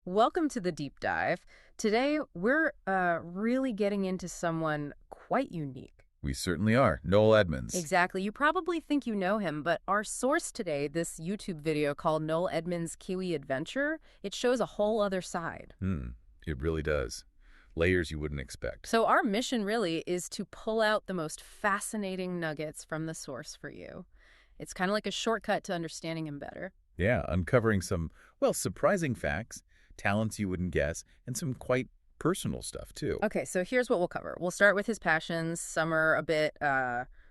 Welcome to the deep dive. Today, we're really getting into someone quite unique. We certainly are. Noel Edmonds. Exactly. You probably think you know him, but our source today, this YouTube video called Noel Edmonds' Kiwi Adventure, it shows a whole other side. It really does. Layers you wouldn't expect. So our mission really is to pull out the most fascinating nuggets from the source for you. It's kind of like a shortcut to understanding him better. Yeah, uncovering some, well, surprising facts, talents you wouldn't guess, and some quite personal stuff, too. Okay, so here's what we'll cover. We'll start with his passions. Some are a bit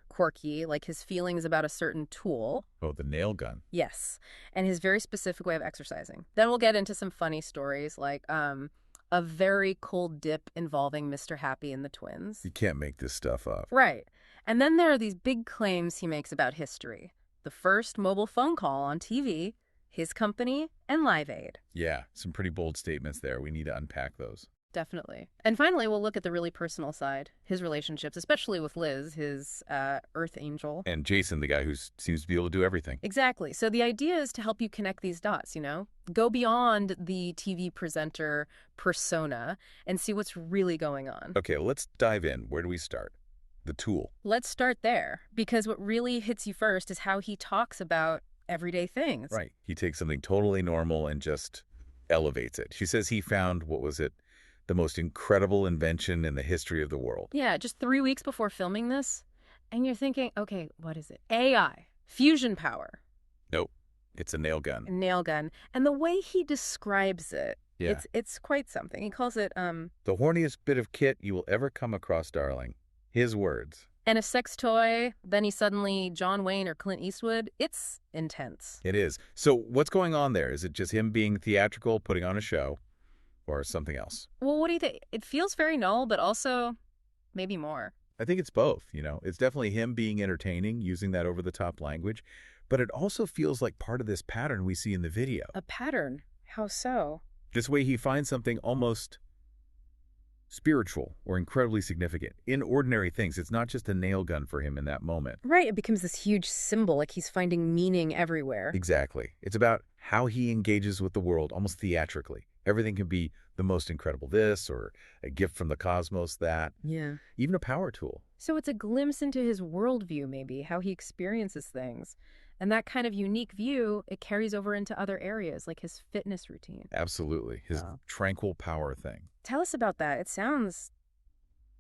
quirky, like his feelings about a certain tool. Oh, the nail gun. Yes, and his very specific way of exercising. Then we'll get into some funny stories, like a very cold dip involving Mr. Happy and the twins. You can't make this stuff up. Right. And then there are these big claims he makes about history. The first mobile phone call on TV, his company, and Live Aid. Yeah, some pretty bold statements there. We need to unpack those. Definitely. And finally, we'll look at the really personal side, his relationships, especially with Liz, his Earth Angel. And Jason, the guy who seems to be able to do everything. Exactly. So the idea is to help you connect these dots, Go beyond the TV presenter persona and see what's really going on. Okay, well, let's dive in. Where do we start? The tool. Let's start there, because what really hits you first is how he talks about everyday things. Right. He takes something totally normal and just elevates it. She says he found, what was it, the most incredible invention in the history of the world. Yeah, just 3 weeks before filming this, and you're thinking, okay, what is it? AI, fusion power. Nope. It's a nail gun. A nail gun. And the way he describes it, Yeah. it's quite something. He calls it, The horniest bit of kit you will ever come across, darling. His words. and a sex toy, then he's suddenly John Wayne or Clint Eastwood. It's intense. It is. So what's going on there? Is it just him being theatrical, putting on a show, or something else? Well, what do you think? It feels very null, but also maybe more. I think it's both, It's definitely him being entertaining, using that over-the-top language, but it also feels like part of this pattern we see in the video. A pattern. How so? This way he finds something almost spiritual or incredibly significant in ordinary things. It's not just a nail gun for him in that moment. Right, it becomes this huge symbol, like he's finding meaning everywhere. Exactly. It's about how he engages with the world almost theatrically. Everything can be the most incredible this or a gift from the cosmos that. Yeah. Even a power tool. So it's a glimpse into his worldview, maybe, how he experiences things. And that kind of unique view, it carries over into other areas, like his fitness routine. Absolutely. His tranquil power thing. Tell us about that. It sounds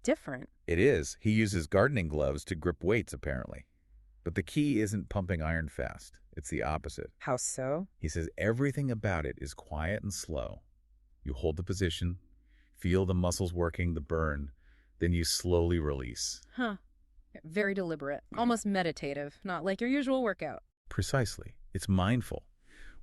different. It is. He uses gardening gloves to grip weights, apparently. But the key isn't pumping iron fast. It's the opposite. How so? He says everything about it is quiet and slow. You hold the position, feel the muscles working, the burn, then you slowly release. Huh. Very deliberate. Almost meditative. Not like your usual workout. Precisely. It's mindful,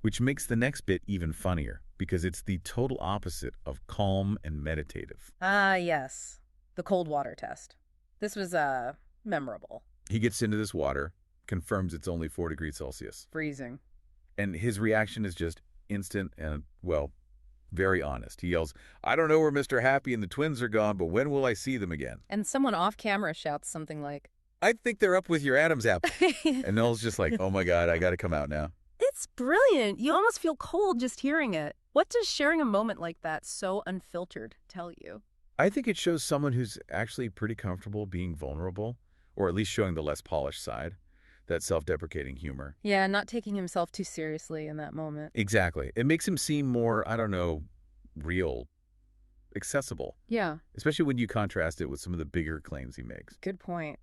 which makes the next bit even funnier because it's the total opposite of calm and meditative. Ah, yes. The cold water test. This was, memorable. He gets into this water, confirms it's only 4 degrees Celsius. Freezing. And his reaction is just instant and, well, very honest. He yells, "I don't know where Mr. Happy and the twins are gone, but when will I see them again?" And someone off camera shouts something like, "I think they're up with your Adam's apple." And Noel's just like, "Oh my God, I got to come out now." It's brilliant. You almost feel cold just hearing it. What does sharing a moment like that so unfiltered tell you? I think it shows someone who's actually pretty comfortable being vulnerable, or at least showing the less polished side, that self-deprecating humor. Yeah, not taking himself too seriously in that moment. Exactly. It makes him seem more, I don't know, real, accessible. Yeah. Especially when you contrast it with some of the bigger claims he makes. Good point.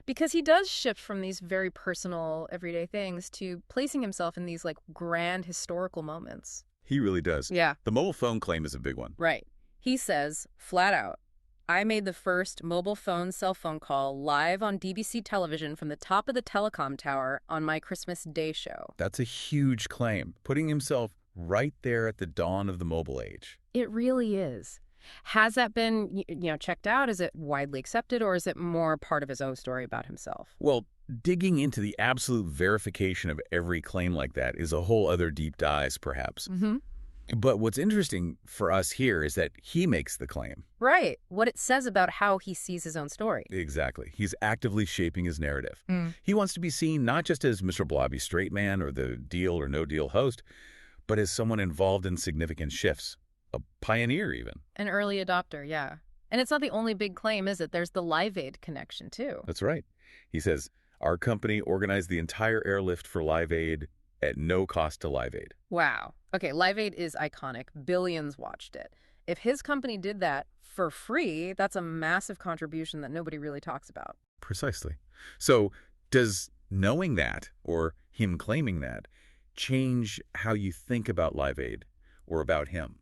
Because he does shift from these very personal, everyday things to placing himself in these, grand historical moments. He really does. Yeah. The mobile phone claim is a big one. Right. He says, flat out, I made the first mobile phone cell phone call live on DBC television from the top of the telecom tower on my Christmas Day show. That's a huge claim, putting himself right there at the dawn of the mobile age. It really is. Has that been, checked out? Is it widely accepted, or is it more part of his own story about himself? Well, digging into the absolute verification of every claim like that is a whole other deep dive, perhaps. Mm-hmm. But what's interesting for us here is that he makes the claim. Right. What it says about how he sees his own story. Exactly. He's actively shaping his narrative. Mm. He wants to be seen not just as Mr. Blobby straight man or the deal or no deal host, but as someone involved in significant shifts. A pioneer, even. An early adopter, yeah. And it's not the only big claim, is it? There's the Live Aid connection, too. That's right. He says, our company organized the entire airlift for Live Aid at no cost to Live Aid. Wow. Okay, Live Aid is iconic. Billions watched it. If his company did that for free, that's a massive contribution that nobody really talks about. Precisely. So does knowing that, or him claiming that, change how you think about Live Aid or about him?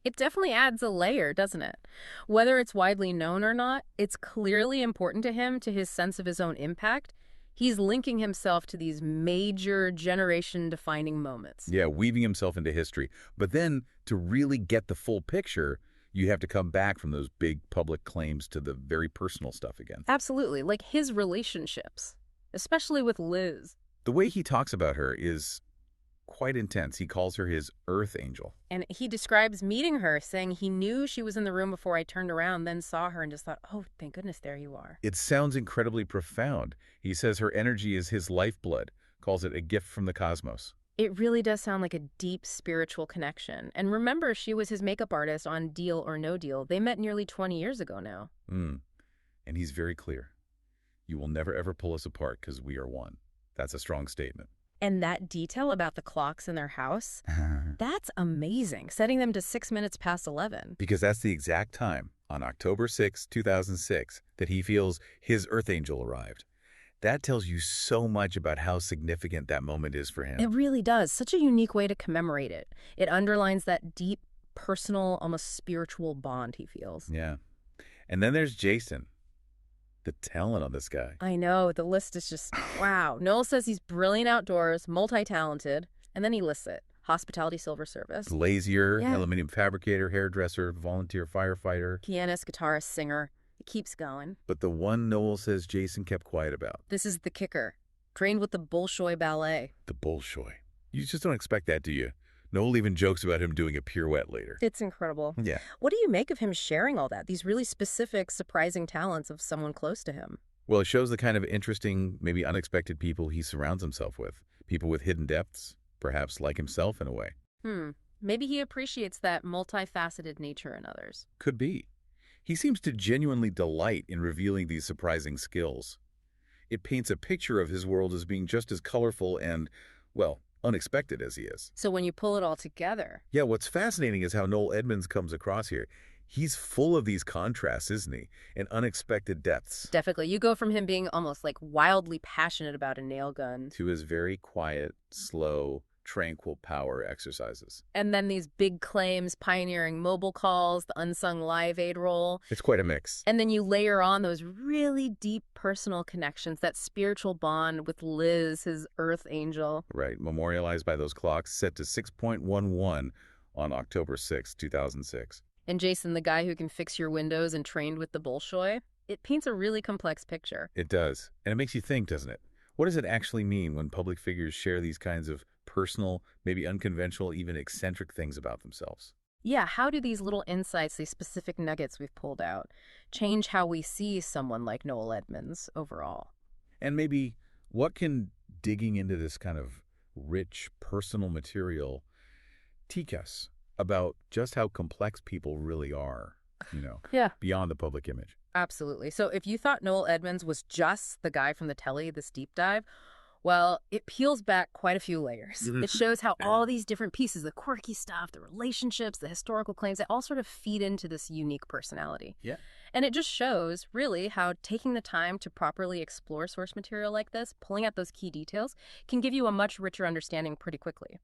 It definitely adds a layer, doesn't it? Whether it's widely known or not, it's clearly important to him, to his sense of his own impact. He's linking himself to these major generation-defining moments. Yeah, weaving himself into history. But then to really get the full picture, you have to come back from those big public claims to the very personal stuff again. Absolutely, like his relationships, especially with Liz. The way he talks about her is quite intense. He calls her his Earth Angel. And he describes meeting her, saying he knew she was in the room before I turned around, then saw her and just thought, oh, thank goodness, there you are. It sounds incredibly profound. He says her energy is his lifeblood, calls it a gift from the cosmos. It really does sound like a deep spiritual connection. And remember, she was his makeup artist on Deal or No Deal. They met nearly 20 years ago now. And he's very clear. You will never ever pull us apart because we are one. That's a strong statement. And that detail about the clocks in their house, that's amazing, setting them to 6 minutes past 11. Because that's the exact time, on October 6, 2006, that he feels his Earth Angel arrived. That tells you so much about how significant that moment is for him. It really does. Such a unique way to commemorate it. It underlines that deep, personal, almost spiritual bond he feels. Yeah. And then there's Jason. The talent on this guy. I know. The list is just, wow. Noel says he's brilliant outdoors, multi-talented, and then he lists it. Hospitality Silver Service. Glazier, aluminum fabricator, hairdresser, volunteer firefighter. Pianist, guitarist, singer. It keeps going. But the one Noel says Jason kept quiet about. This is the kicker. Trained with the Bolshoi Ballet. The Bolshoi. You just don't expect that, do you? Noel even jokes about him doing a pirouette later. It's incredible. Yeah. What do you make of him sharing all that? These really specific, surprising talents of someone close to him. Well, it shows the kind of interesting, maybe unexpected people he surrounds himself with. People with hidden depths, perhaps like himself in a way. Maybe he appreciates that multifaceted nature in others. Could be. He seems to genuinely delight in revealing these surprising skills. It paints a picture of his world as being just as colorful and, well, unexpected as he is. So when you pull it all together... Yeah, what's fascinating is how Noel Edmonds comes across here. He's full of these contrasts, isn't he? And unexpected depths. Definitely. You go from him being almost like wildly passionate about a nail gun to his very quiet, slow, tranquil power exercises. And then these big claims, pioneering mobile calls, the unsung Live Aid role. It's quite a mix. And then you layer on those really deep personal connections, that spiritual bond with Liz, his Earth Angel. Right, memorialized by those clocks set to 6.11 on October 6, 2006. And Jason, the guy who can fix your windows and trained with the Bolshoi. It paints a really complex picture. It does. And it makes you think, doesn't it? What does it actually mean when public figures share these kinds of personal, maybe unconventional, even eccentric things about themselves? Yeah, how do these little insights, these specific nuggets we've pulled out, change how we see someone like Noel Edmonds overall? And maybe what can digging into this kind of rich, personal material teach us about just how complex people really are, beyond the public image? Absolutely. So if you thought Noel Edmonds was just the guy from the telly, this deep dive, well, it peels back quite a few layers. It shows how all these different pieces, the quirky stuff, the relationships, the historical claims, they all sort of feed into this unique personality. Yeah. And it just shows, really, how taking the time to properly explore source material like this, pulling out those key details, can give you a much richer understanding pretty quickly.